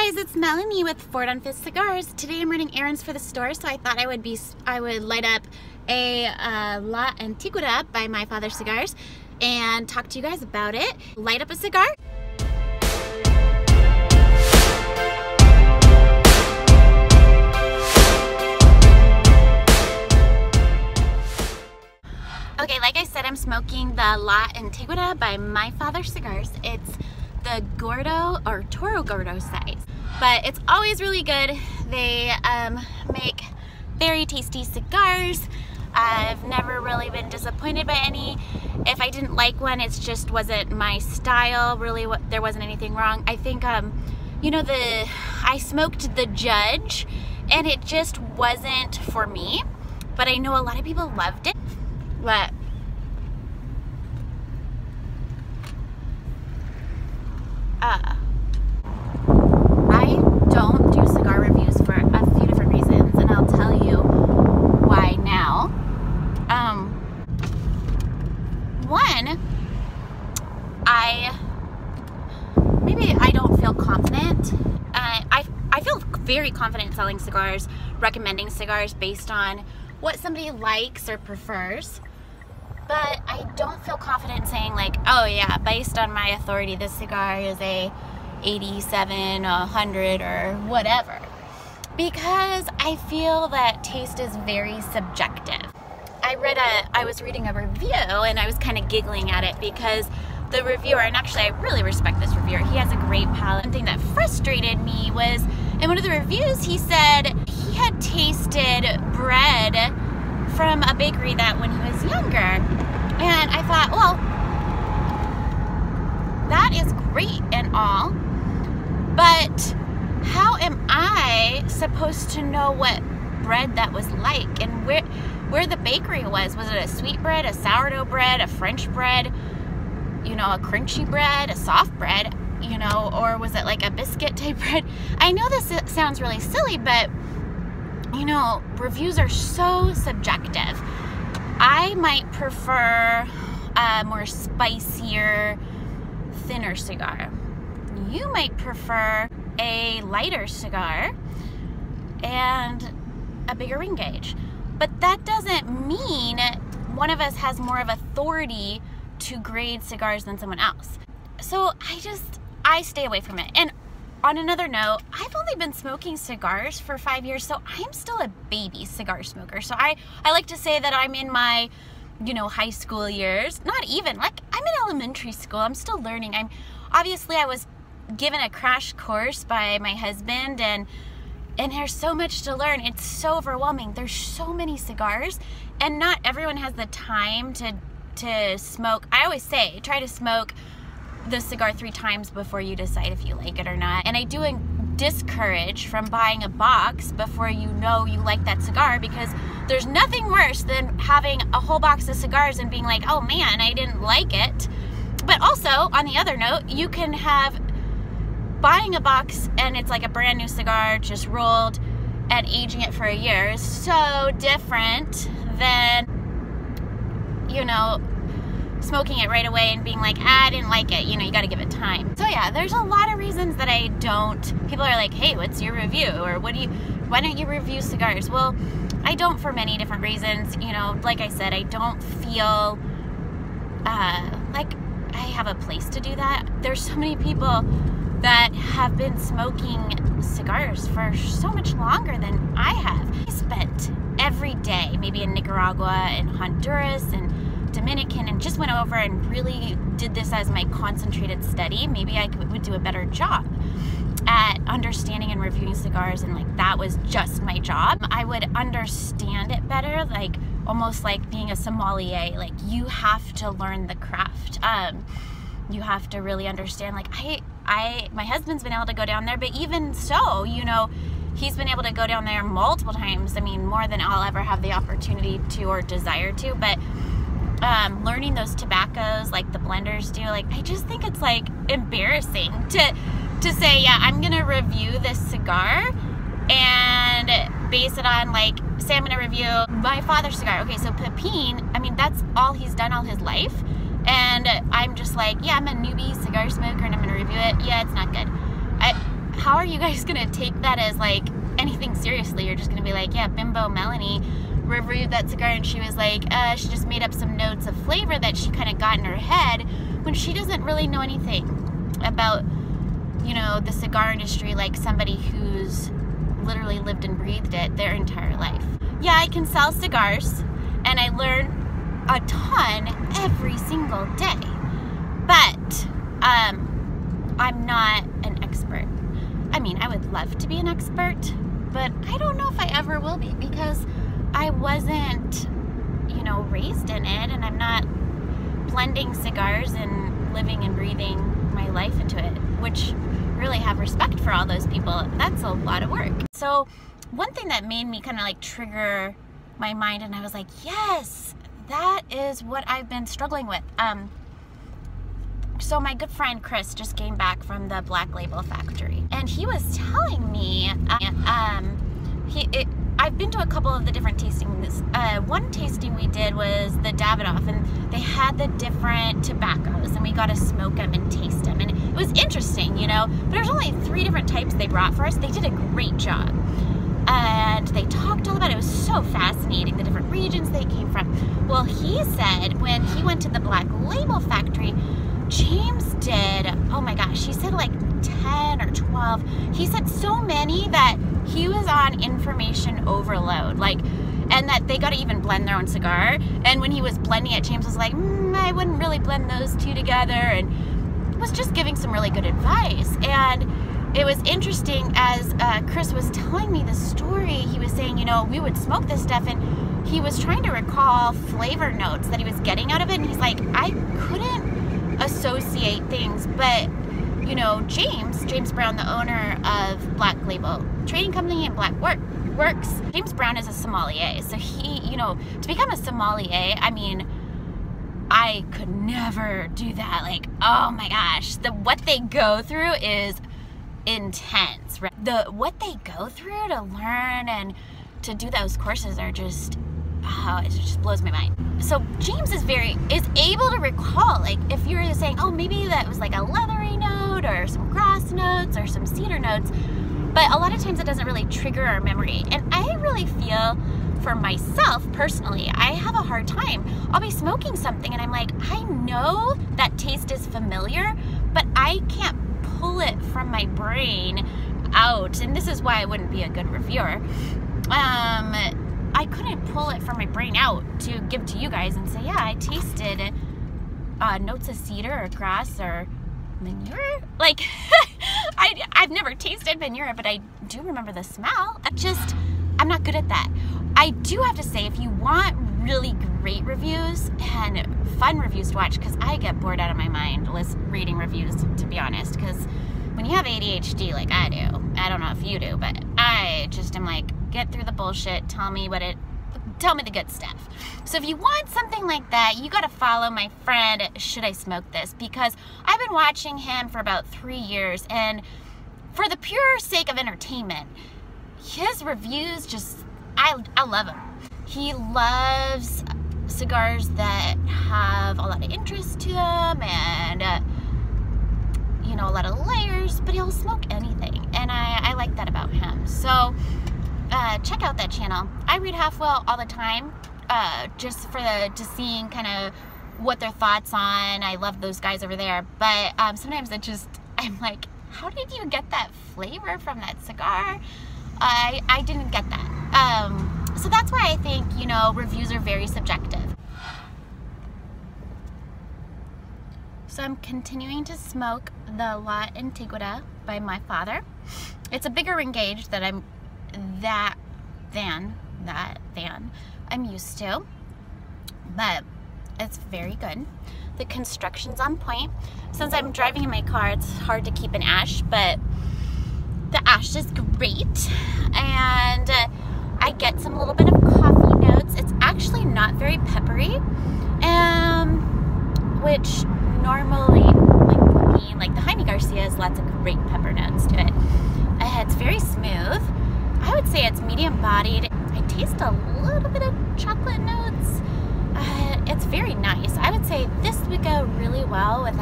guys, it's Melanie with Father Cigars. Today I'm running errands for the store, so I thought I would light up a La Antiguadad by my Father Cigars and talk to you guys about it. Light up a cigar. Okay, like I said, I'm smoking the La Antiguadad by my Father Cigars. It's the Gordo or Toro Gordo size, but it's always really good. They make very tasty cigars. I've never really been disappointed by any. If I didn't like one, it just wasn't my style. Really, there wasn't anything wrong. I think, you know, I smoked the Judge, and it just wasn't for me. But I know a lot of people loved it. But I don't do cigar reviews for a few different reasons, and I'll tell you why now. One, maybe I don't feel confident. I feel very confident selling cigars, recommending cigars based on what somebody likes or prefers. But I don't feel confident saying like, oh yeah, based on my authority, this cigar is a 87, 100, or whatever. Because I feel that taste is very subjective. I was reading a review and I was kind of giggling at it because the reviewer, and actually I really respect this reviewer, he has a great palate. One thing that frustrated me was, in one of the reviews, he said he had tasted bread from a bakery that when he was younger, and I thought, well, that is great and all, but how am I supposed to know what bread that was like and where the bakery was? Was it a sweet bread, a sourdough bread, a French bread, you know, a crunchy bread, a soft bread, you know, or was it like a biscuit type bread? I know this sounds really silly, but you know, reviews are so subjective. I might prefer a more spicier, thinner cigar. You might prefer a lighter cigar and a bigger ring gauge. But that doesn't mean one of us has more of authority to grade cigars than someone else. So I stay away from it. And on another note, I've only been smoking cigars for 5 years, so I'm still a baby cigar smoker. So I like to say that I'm in my, you know, high school years. Not even, like, I'm in elementary school. I'm still learning. Obviously I was given a crash course by my husband, and there's so much to learn. It's so overwhelming. There's so many cigars, and not everyone has the time to smoke. I always say, try to smoke the cigar 3 times before you decide if you like it or not. And I do discourage from buying a box before you know you like that cigar, because there's nothing worse than having a whole box of cigars and being like, oh man, I didn't like it. But also, on the other note, you can have buying a box and it's like a brand new cigar just rolled, and aging it for a year is so different than, you know, smoking it right away and being like, I didn't like it. You know, you got to give it time. So yeah, there's a lot of reasons that I don't. People are like, hey, what's your review? Or why don't you review cigars? Well, I don't for many different reasons. You know, like I said, I don't feel like I have a place to do that. There's so many people that have been smoking cigars for so much longer than I have. I spent every day, maybe in Nicaragua and Honduras and Dominican, and just went over and really did this as my concentrated study. Maybe I would do a better job at understanding and reviewing cigars, and like that was just my job. I would understand it better, like almost like being a sommelier. Like, you have to learn the craft. You have to really understand. Like my husband's been able to go down there, but even so, you know, he's been able to go down there multiple times. I mean, more than I'll ever have the opportunity to or desire to, but learning those tobaccos like the blenders do, like, I just think it's like embarrassing to say, yeah, I'm gonna review this cigar and base it on, like, say I'm gonna review my Father Cigar. Okay, so Pepin, I mean, that's all he's done all his life, and I'm just like, yeah, I'm a newbie cigar smoker and I'm gonna review it. Yeah, it's not good. How how are you guys gonna take that as like anything seriously? You're just gonna be like, yeah, Bimbo Melanie reviewed that cigar and she was like, she just made up some notes of flavor that she kind of got in her head, when she doesn't really know anything about, you know, the cigar industry like somebody who's literally lived and breathed it their entire life. Yeah, I can sell cigars and I learn a ton every single day, but I'm not an expert. I mean, I would love to be an expert, but I don't know if I ever will be, because I wasn't, you know, raised in it, and I'm not blending cigars and living and breathing my life into it, which really have respect for all those people. That's a lot of work. So one thing that made me kind of like trigger my mind, and I was like, yes, that is what I've been struggling with. So my good friend Chris just came back from the Black Label factory, and he was telling me, I've been to a couple of the different tastings. One tasting we did was the Davidoff, and they had the different tobaccos, and we got to smoke them and taste them, and it was interesting, you know. But there's only 3 different types they brought for us. They did a great job, and they talked all about it. It was so fascinating, the different regions they came from. Well, he said when he went to the Black Label factory, James did, oh my gosh, he said like 10 or 12. He said so many that he was on information overload, like, and that they got to even blend their own cigar. And when he was blending it, James was like, I wouldn't really blend those 2 together, and was just giving some really good advice. And it was interesting, as Chris was telling me the story, he was saying, you know, we would smoke this stuff, and he was trying to recall flavor notes that he was getting out of it, and he's like, I couldn't associate things. But you know, James Brown, the owner of Black Label Trading Company and Black Works, James Brown is a sommelier. So he, you know, to become a sommelier, I mean, I could never do that. Like, oh my gosh, what they go through is intense. Right? What they go through to learn and to do those courses are just, it just blows my mind. So James is able to recall, like, if you're saying, oh, maybe that was like a leathery note or some grass notes or some cedar notes, but a lot of times it doesn't really trigger our memory. And I really feel, for myself personally, I have a hard time. I'll be smoking something and I'm like, I know that taste is familiar, but I can't pull it from my brain out. And this is why I wouldn't be a good reviewer. I couldn't pull it from my brain out to give to you guys and say, yeah, I tasted notes of cedar or grass or manure. Like, I've never tasted manure, but I do remember the smell. I'm not good at that. I do have to say, if you want really great reviews and fun reviews to watch, because I get bored out of my mind reading reviews, to be honest, because when you have ADHD like I do, I don't know if you do, but I just am like, get through the bullshit, tell me the good stuff. So if you want something like that, you gotta follow my friend Should I Smoke This, because I've been watching him for about 3 years, and for the pure sake of entertainment, his reviews just, I love him. He loves cigars that have a lot of interest to them and you know, a lot of layers, but he'll smoke anything, and I like that about him. So check out that channel. I read Halfwell all the time, just to seeing kind of what their thoughts on. I love those guys over there, but sometimes I'm like, how did you get that flavor from that cigar? I didn't get that. So that's why I think, you know, reviews are very subjective. So I'm continuing to smoke the La Antiguadad by my father. It's a bigger ring gauge that I'm used to, but it's very good. The construction's on point. Since I'm driving in my car, it's hard to keep an ash, but the ash is great, and I get some little bit of coffee notes. It's actually not very peppery, which normally, like the Jaime Garcia, has lots of great pepper notes to it. It's very smooth. I would say it's medium bodied. I taste a little bit of chocolate notes. It's very nice. I would say this would go really well with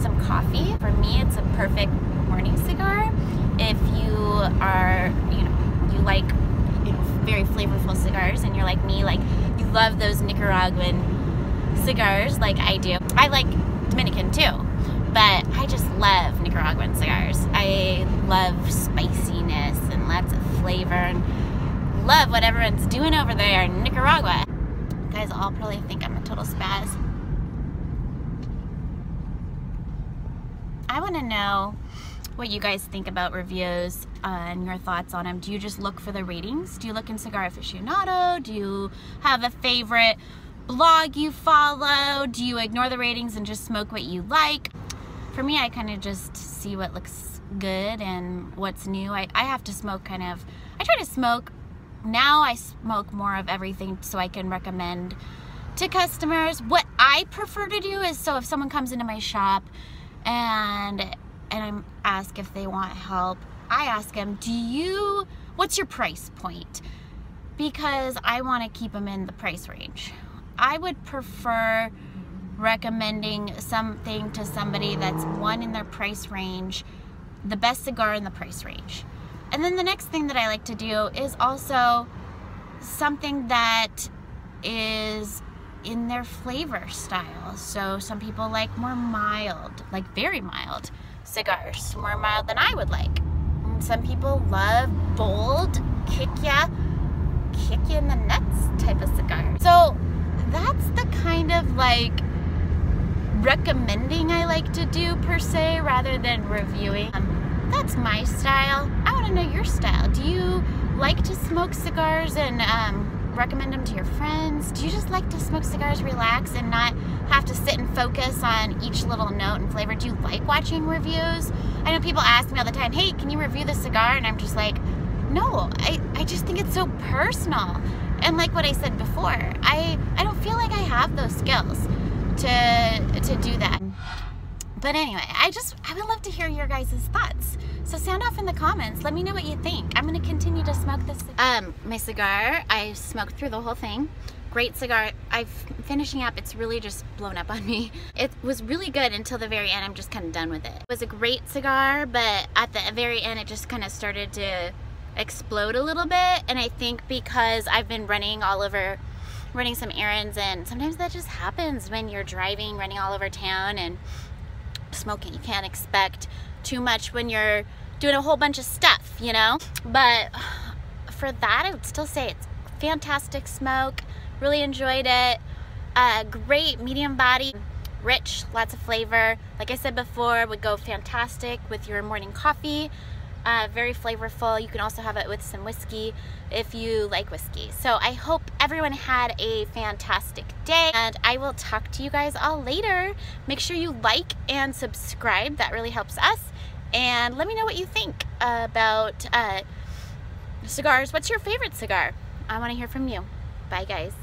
some coffee. For me, it's a perfect morning cigar. like, you know, very flavorful cigars, and you're like me, like you love those Nicaraguan cigars like I do. I like Dominican too, but I just love Nicaraguan cigars. I love spiciness and lots of flavor, and love what everyone's doing over there in Nicaragua. You guys all probably think I'm a total spaz. I want to know what you guys think about reviews and your thoughts on them. Do you just look for the ratings? Do you look in Cigar Aficionado? Do you have a favorite blog you follow? Do you ignore the ratings and just smoke what you like? For me, I kind of just see what looks good and what's new. I have to smoke kind of, I try to smoke, now I smoke more of everything so I can recommend to customers. What I prefer to do is, so if someone comes into my shop and I ask if they want help, I ask them, what's your price point? Because I want to keep them in the price range. I would prefer recommending something to somebody that's one in their price range, the best cigar in the price range. And then the next thing that I like to do is also something that is in their flavor style. So some people like more mild, like very mild cigars, more mild than I would like. And some people love bold, kick you in the nuts type of cigar. So that's the kind of like recommending I like to do per se, rather than reviewing. That's my style. I want to know your style. Do you like to smoke cigars and recommend them to your friends? Do you just like to smoke cigars, relax, and not have to sit and focus on each little note and flavor? Do you like watching reviews? I know people ask me all the time, hey, can you review this cigar? And I'm just like, no, I just think it's so personal. And like what I said before, I don't feel like I have those skills to do that. But anyway, I would love to hear your guys' thoughts. So sound off in the comments. Let me know what you think. I'm gonna continue to smoke this. My cigar, I smoked through the whole thing. Great cigar. I'm finishing up. It's really just blown up on me. It was really good until the very end. I'm just kind of done with it. It was a great cigar, but at the very end, it just kind of started to explode a little bit. And I think because I've been running some errands, and sometimes that just happens when you're driving, running all over town and smoking. You can't expect too much when you're doing a whole bunch of stuff, you know? But for that, I would still say it's fantastic smoke. Really enjoyed it. Great medium body, rich, lots of flavor. Like I said before, would go fantastic with your morning coffee. Very flavorful. You can also have it with some whiskey if you like whiskey. So I hope everyone had a fantastic day, and I will talk to you guys all later. Make sure you like and subscribe. That really helps us. And let me know what you think about cigars. What's your favorite cigar? I want to hear from you. Bye, guys.